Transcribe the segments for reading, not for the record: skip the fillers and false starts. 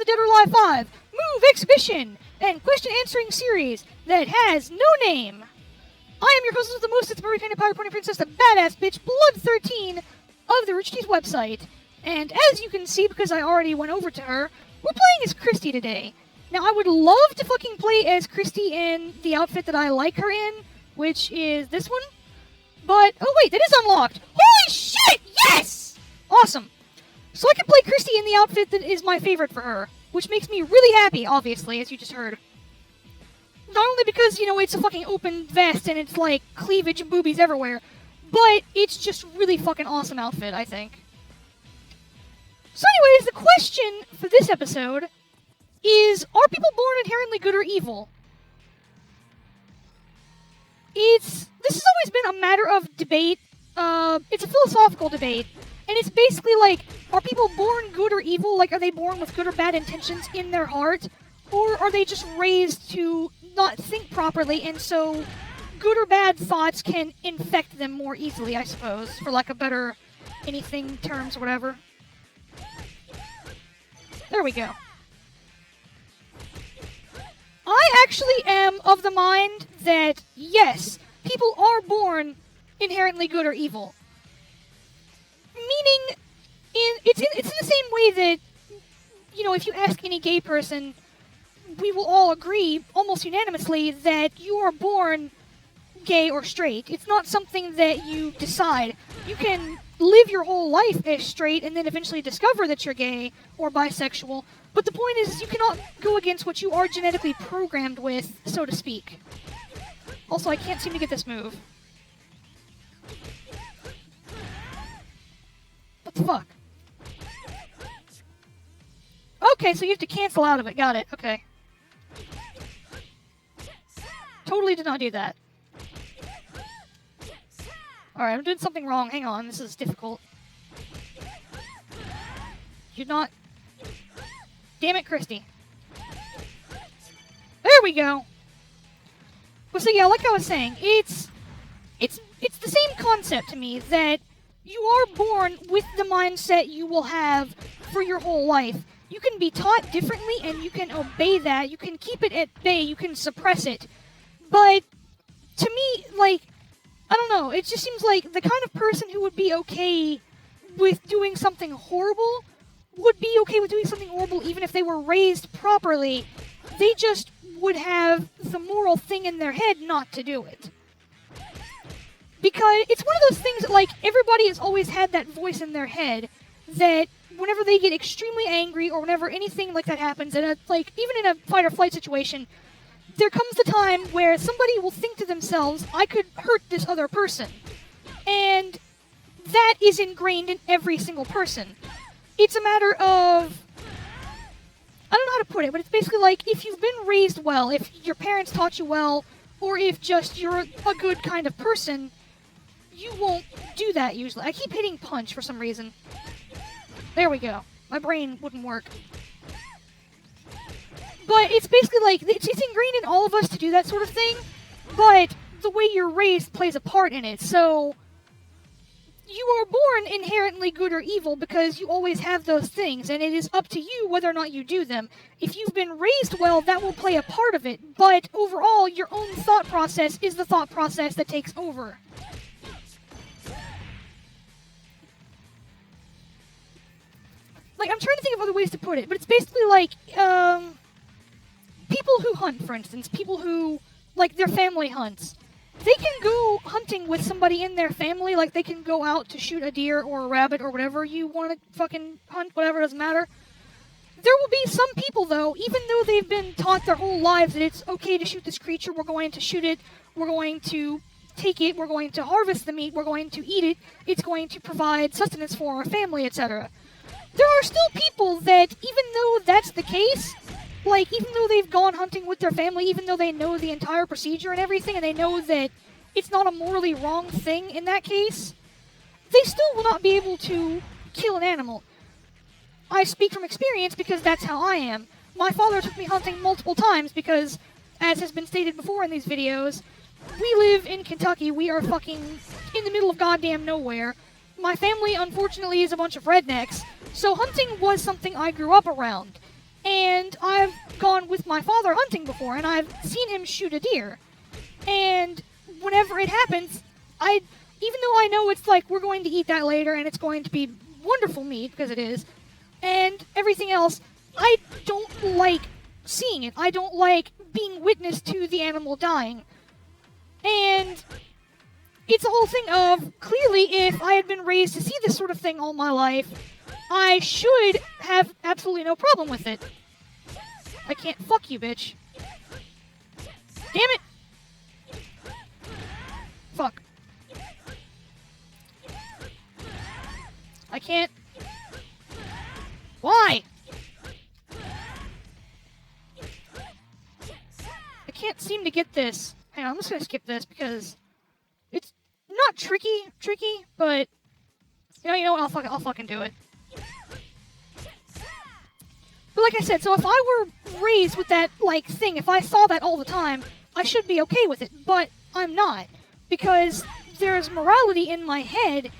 the Dead or Alive 5 Move Exhibition and question answering series that has no name. I am your host of the most, it's Murray Painted Power Pony Princess, the badass bitch, Blood 13 of the Rich Tees website. And as you can see, because I already went over to her, we're playing as Christie today. Now, I would love to fucking play as Christie in the outfit that I like her in, which is this one. But, oh wait, that is unlocked. Holy shit, yes! Awesome. So I can play Christie in the outfit that is my favorite for her, which makes me really happy, obviously, as you just heard. Not only because, it's a fucking open vest and it's like cleavage and boobies everywhere, but it's just really fucking awesome outfit, I think. So anyways, the question for this episode is, are people born inherently good or evil? This has always been a matter of debate. It's a philosophical debate. And it's basically like, are people born good or evil? Like, are they born with good or bad intentions in their heart? Or are they just raised to not think properly, and so good or bad thoughts can infect them more easily, I suppose, for lack of better anything terms or whatever. There we go. I actually am of the mind that, yes, people are born inherently good or evil. Meaning, it's in the same way that, if you ask any gay person, we will all agree, almost unanimously, that you are born gay or straight. It's not something that you decide. You can live your whole life as straight and then eventually discover that you're gay or bisexual, but the point is you cannot go against what you are genetically programmed with, so to speak. Also, I can't seem to get this move. What the fuck? Okay, so you have to cancel out of it. Got it. Okay. Totally did not do that. Alright, I'm doing something wrong. Hang on, this is difficult. You're not... Damn it, Christie. There we go! Well, so yeah, like I was saying, it's the same concept to me, that you are born with the mindset you will have for your whole life. You can be taught differently, and you can obey that. You can keep it at bay. You can suppress it. But, to me, like, I don't know, it just seems like the kind of person who would be okay with doing something horrible would be okay with doing something horrible even if they were raised properly. They just would have the moral thing in their head not to do it. Because it's one of those things that, like, everybody has always had that voice in their head that whenever they get extremely angry or whenever anything like that happens, and even in a fight or flight situation, there comes the time where somebody will think to themselves, I could hurt this other person. And that is ingrained in every single person. It's a matter of... I don't know how to put it, but it's basically like, if you've been raised well, if your parents taught you well, or if just you're a good kind of person, you won't do that usually. I keep hitting punch for some reason. There we go. My brain wouldn't work. But it's basically like, it's ingrained in all of us to do that sort of thing, but the way you're raised plays a part in it. So, you are born inherently good or evil because you always have those things, and it is up to you whether or not you do them. If you've been raised well, that will play a part of it, but overall, your own thought process is the thought process that takes over. Like, I'm trying to think of other ways to put it, but it's basically like, people who hunt, for instance, people who, like, their family hunts, they can go hunting with somebody in their family, like, they can go out to shoot a deer or a rabbit or whatever you want to fucking hunt, whatever, doesn't matter. There will be some people, though, even though they've been taught their whole lives that it's okay to shoot this creature, we're going to shoot it, we're going to take it, we're going to harvest the meat, we're going to eat it, it's going to provide sustenance for our family, etc. There are still people that, even though that's the case, like, even though they've gone hunting with their family, even though they know the entire procedure and everything, and they know that it's not a morally wrong thing in that case, they still will not be able to kill an animal. I speak from experience because that's how I am. My father took me hunting multiple times because, as has been stated before in these videos, we live in Kentucky. We are fucking in the middle of goddamn nowhere. My family, unfortunately, is a bunch of rednecks, so hunting was something I grew up around. And I've gone with my father hunting before, and I've seen him shoot a deer. And whenever it happens, even though I know it's like we're going to eat that later and it's going to be wonderful meat, because it is, and everything else, I don't like seeing it. I don't like being witness to the animal dying. And it's a whole thing of, clearly, if I had been raised to see this sort of thing all my life, I should have absolutely no problem with it. I can't fuck you, bitch. Damn it! Fuck. I can't... Why? I can't seem to get this. Hang on, I'm just gonna skip this because it's not tricky, but you know what? I'll fucking do it. But like I said, so if I were raised with that like thing, if I saw that all the time, I should be okay with it. But I'm not, because there's morality in my head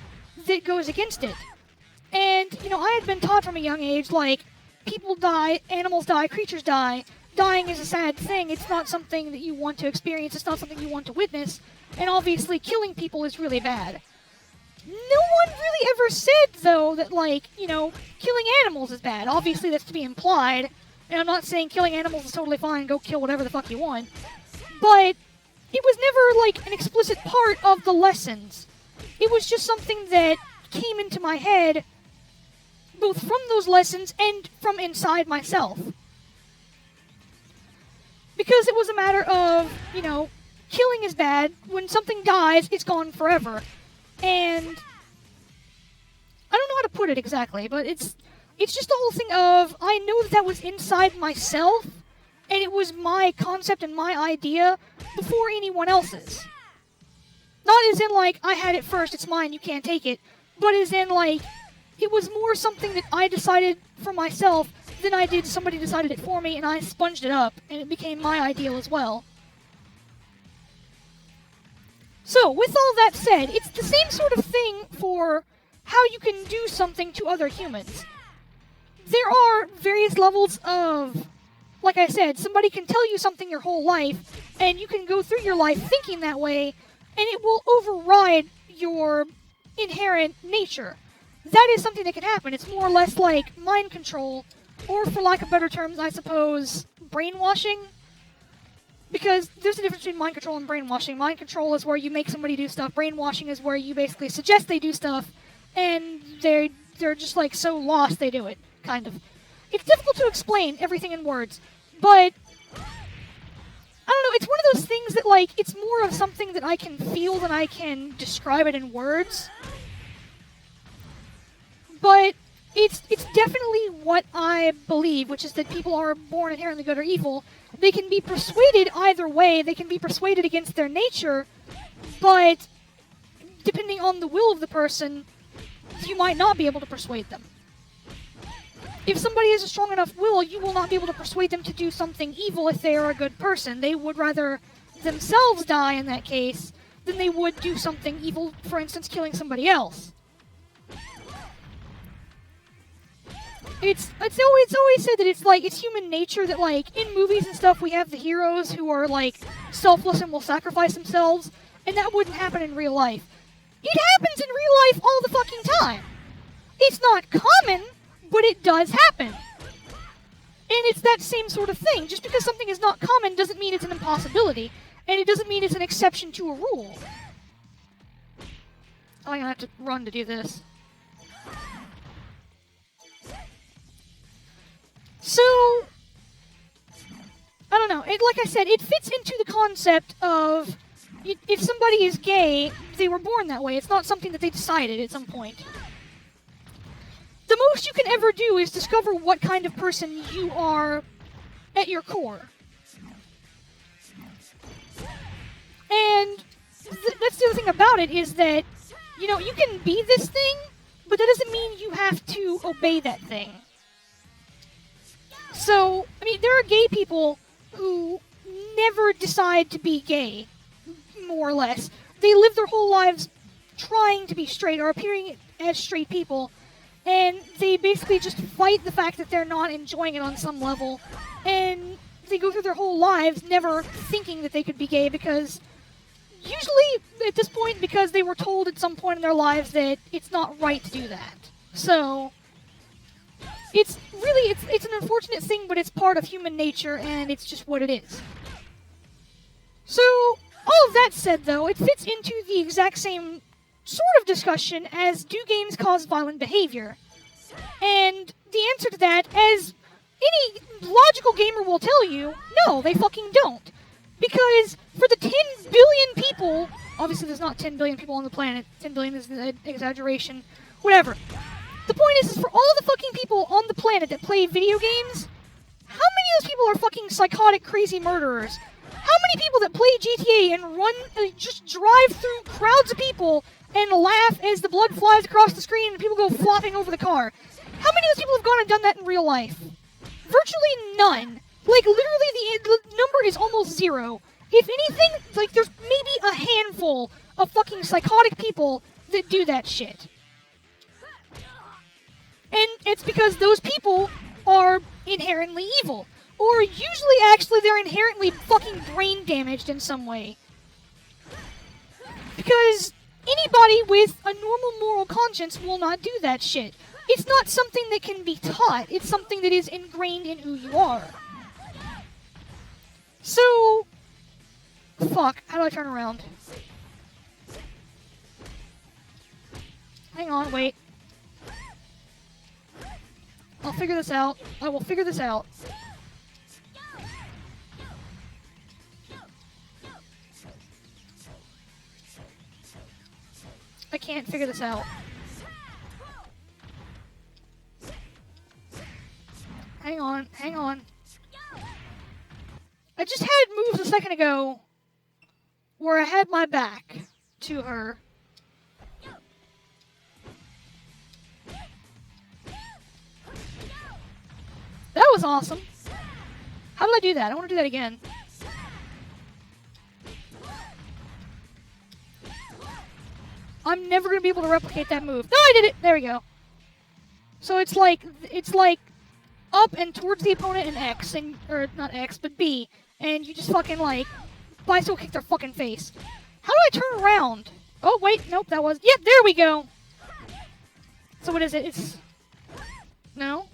that goes against it. And I had been taught from a young age, like, people die, animals die, creatures die. Dying is a sad thing. It's not something that you want to experience. It's not something you want to witness. And obviously, killing people is really bad. No one really ever said, though, that, like, killing animals is bad. Obviously, that's to be implied. And I'm not saying killing animals is totally fine. Go kill whatever the fuck you want. But it was never, like, an explicit part of the lessons. It was just something that came into my head, both from those lessons and from inside myself. Because it was a matter of, killing is bad. When something dies, it's gone forever. And I don't know how to put it exactly, but it's just the whole thing of, I know that was inside myself, and it was my concept and my idea before anyone else's. Not as in, like, I had it first, it's mine, you can't take it, but as in, like, it was more something that I decided for myself than I did somebody decided it for me, and I sponged it up, and it became my ideal as well. So, with all that said, it's the same sort of thing for how you can do something to other humans. There are various levels of, like I said, somebody can tell you something your whole life, and you can go through your life thinking that way, and it will override your inherent nature. That is something that can happen. It's more or less like mind control, or for lack of better terms, I suppose, brainwashing. Because there's a difference between mind control and brainwashing. Mind control is where you make somebody do stuff. Brainwashing is where you basically suggest they do stuff, and they're just like so lost they do it, kind of. It's difficult to explain everything in words, but I don't know, it's one of those things that, like, it's more of something that I can feel than I can describe it in words. But it's definitely what I believe, which is that people are born inherently good or evil. They can be persuaded either way. They can be persuaded against their nature, but depending on the will of the person, you might not be able to persuade them. If somebody has a strong enough will, you will not be able to persuade them to do something evil if they are a good person. They would rather themselves die in that case than they would do something evil, for instance, killing somebody else. It's always said that it's human nature that, like, in movies and stuff, we have the heroes who are, like, selfless and will sacrifice themselves, and that wouldn't happen in real life. It happens in real life all the fucking time. It's not common, but it does happen. And it's that same sort of thing. Just because something is not common doesn't mean it's an impossibility, and it doesn't mean it's an exception to a rule. I'm gonna have to run to do this. So, I don't know. Like I said, it fits into the concept of if somebody is gay, they were born that way. It's not something that they decided at some point. The most you can ever do is discover what kind of person you are at your core. And that's the other thing about it, is that, you can be this thing, but that doesn't mean you have to obey that thing. So, I mean, there are gay people who never decide to be gay, more or less. They live their whole lives trying to be straight or appearing as straight people, and they basically just fight the fact that they're not enjoying it on some level, and they go through their whole lives never thinking that they could be gay because usually at this point because they were told at some point in their lives that it's not right to do that. So it's really it's an unfortunate thing, but it's part of human nature and it's just what it is. So all of that said though, it fits into the exact same sort of discussion as do games cause violent behavior? And the answer to that, as any logical gamer will tell you, no, they fucking don't. Because for the 10 billion people, obviously there's not 10 billion people on the planet, 10 billion is an exaggeration, whatever. The point is for all the fucking people on the planet that play video games, how many of those people are fucking psychotic, crazy murderers? How many people that play GTA and run, just drive through crowds of people and laugh as the blood flies across the screen and people go flopping over the car? How many of those people have gone and done that in real life? Virtually none. Like, literally, the number is almost zero. If anything, like, there's maybe a handful of fucking psychotic people that do that shit. And it's because those people are inherently evil. Or usually, actually, they're inherently fucking brain damaged in some way. Because anybody with a normal moral conscience will not do that shit. It's not something that can be taught. It's something that is ingrained in who you are. So, fuck, how do I turn around? Hang on, wait. I'll figure this out. I will figure this out. I can't figure this out. Hang on, hang on. I just had moves a second ago where I had my back to her. That was awesome. How did I do that? I want to do that again. I'm never going to be able to replicate that move. No, I did it! There we go. So it's like up and towards the opponent and X, and or not X, but B, and you just fucking like bicycle kick their fucking face. How do I turn around? Oh wait, nope, that was there we go. So what is it? It's no.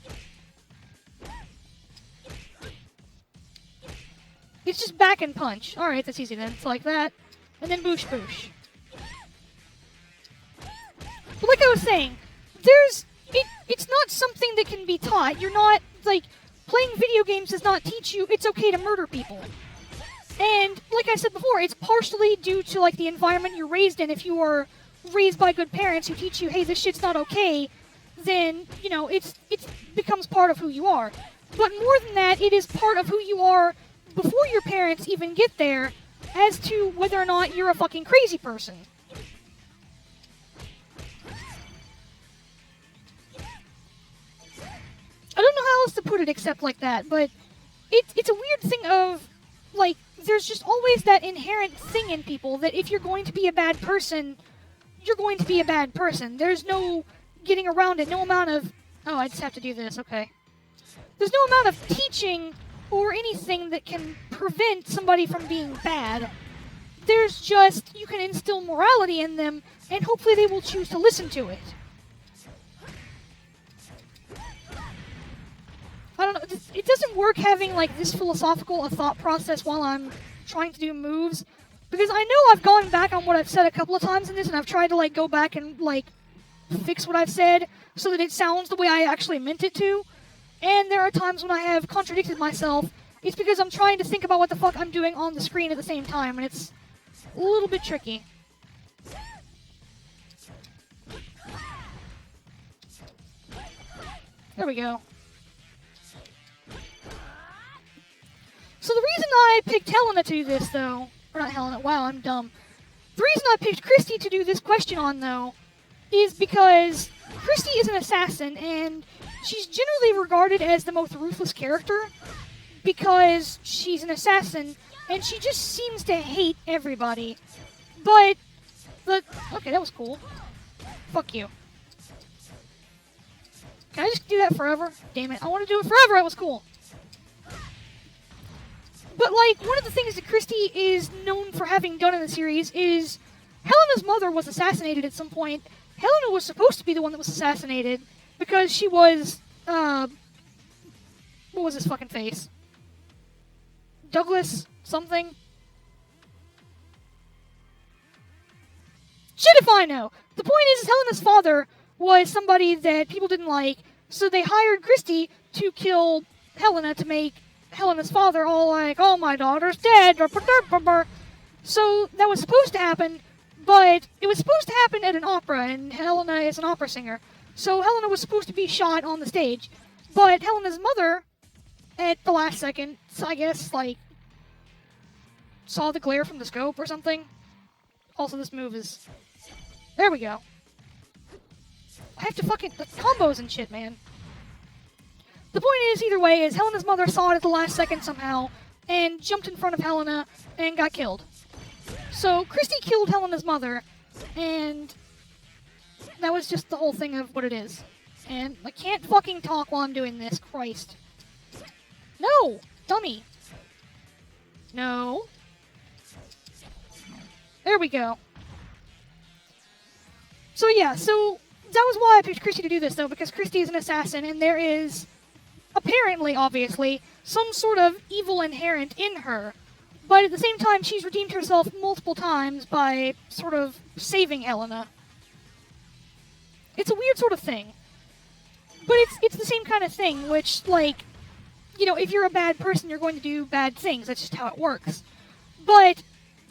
It's just back and punch. All right, that's easy then. It's like that, and then boosh boosh. But like I was saying, it's not something that can be taught. You're not, like, playing video games does not teach you it's okay to murder people. And, like I said before, it's partially due to, like, the environment you're raised in. If you are raised by good parents who teach you, hey, this shit's not okay, then, you know, it becomes part of who you are. But more than that, it is part of who you are before your parents even get there as to whether or not you're a fucking crazy person. I don't know how else to put it except like that, but it's a weird thing of, like, there's just always that inherent thing in people that if you're going to be a bad person, you're going to be a bad person. There's no getting around it, no amount of, oh, I just have to do this, okay. There's no amount of teaching or anything that can prevent somebody from being bad. There's just, you can instill morality in them, and hopefully they will choose to listen to it. I don't know, it doesn't work having, like, this philosophical a thought process while I'm trying to do moves, because I know I've gone back on what I've said a couple of times in this, and I've tried to, like, go back and, like, fix what I've said so that it sounds the way I actually meant it to, and there are times when I have contradicted myself. It's because I'm trying to think about what the fuck I'm doing on the screen at the same time, and it's a little bit tricky. There we go. So the reason I picked Helena to do this, though, or not Helena, wow, I'm dumb. The reason I picked Christie to do this question on, though, is because Christie is an assassin, and she's generally regarded as the most ruthless character because she's an assassin, and she just seems to hate everybody. But okay, that was cool. Fuck you. Can I just do that forever? Damn it, I want to do it forever, it was cool. But, like, one of the things that Christie is known for having done in the series is Helena's mother was assassinated at some point. Helena was supposed to be the one that was assassinated because she was, what was his fucking face? Douglas something? Shit if I know! The point is Helena's father was somebody that people didn't like, so they hired Christie to kill Helena to make Helena's father all like, oh, my daughter's dead. So that was supposed to happen, but it was supposed to happen at an opera, and Helena is an opera singer. So Helena was supposed to be shot on the stage. But Helena's mother, at the last second, I guess, like, saw the glare from the scope or something. Also, this move is... There we go. I have to fucking... The combos and shit, man. The point is, either way, is Helena's mother saw it at the last second somehow, and jumped in front of Helena, and got killed. So, Christie killed Helena's mother, and that was just the whole thing of what it is. And I can't fucking talk while I'm doing this, Christ. No! Dummy! No. There we go. So yeah, so that was why I picked Christie to do this, though, because Christie is an assassin, and there is, apparently, obviously, some sort of evil inherent in her. But at the same time, she's redeemed herself multiple times by sort of saving Helena. It's a weird sort of thing. But it's the same kind of thing, which, like, you know, if you're a bad person, you're going to do bad things. That's just how it works. But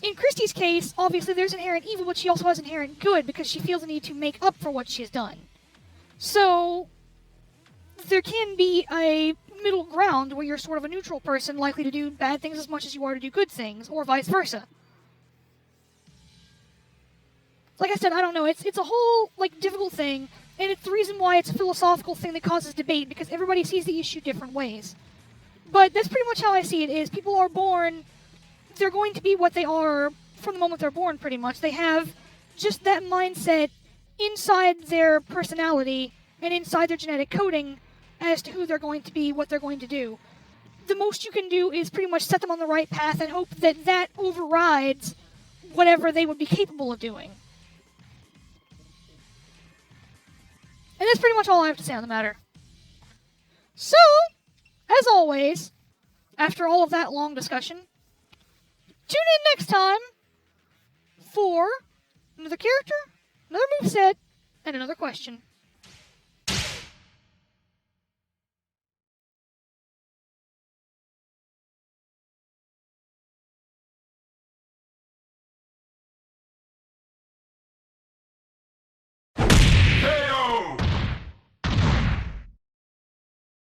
in Christie's case, obviously there's inherent evil, but she also has inherent good because she feels the need to make up for what she's done. So there can be a middle ground where you're sort of a neutral person likely to do bad things as much as you are to do good things, or vice versa. Like I said, I don't know, it's a whole, like, difficult thing, and it's the reason why it's a philosophical thing that causes debate, because everybody sees the issue different ways. But that's pretty much how I see it, is people are born, they're going to be what they are from the moment they're born, pretty much. They have just that mindset inside their personality and inside their genetic coding as to who they're going to be, what they're going to do. The most you can do is pretty much set them on the right path and hope that that overrides whatever they would be capable of doing. And that's pretty much all I have to say on the matter. So, as always, after all of that long discussion, tune in next time for another character, another moveset, and another question.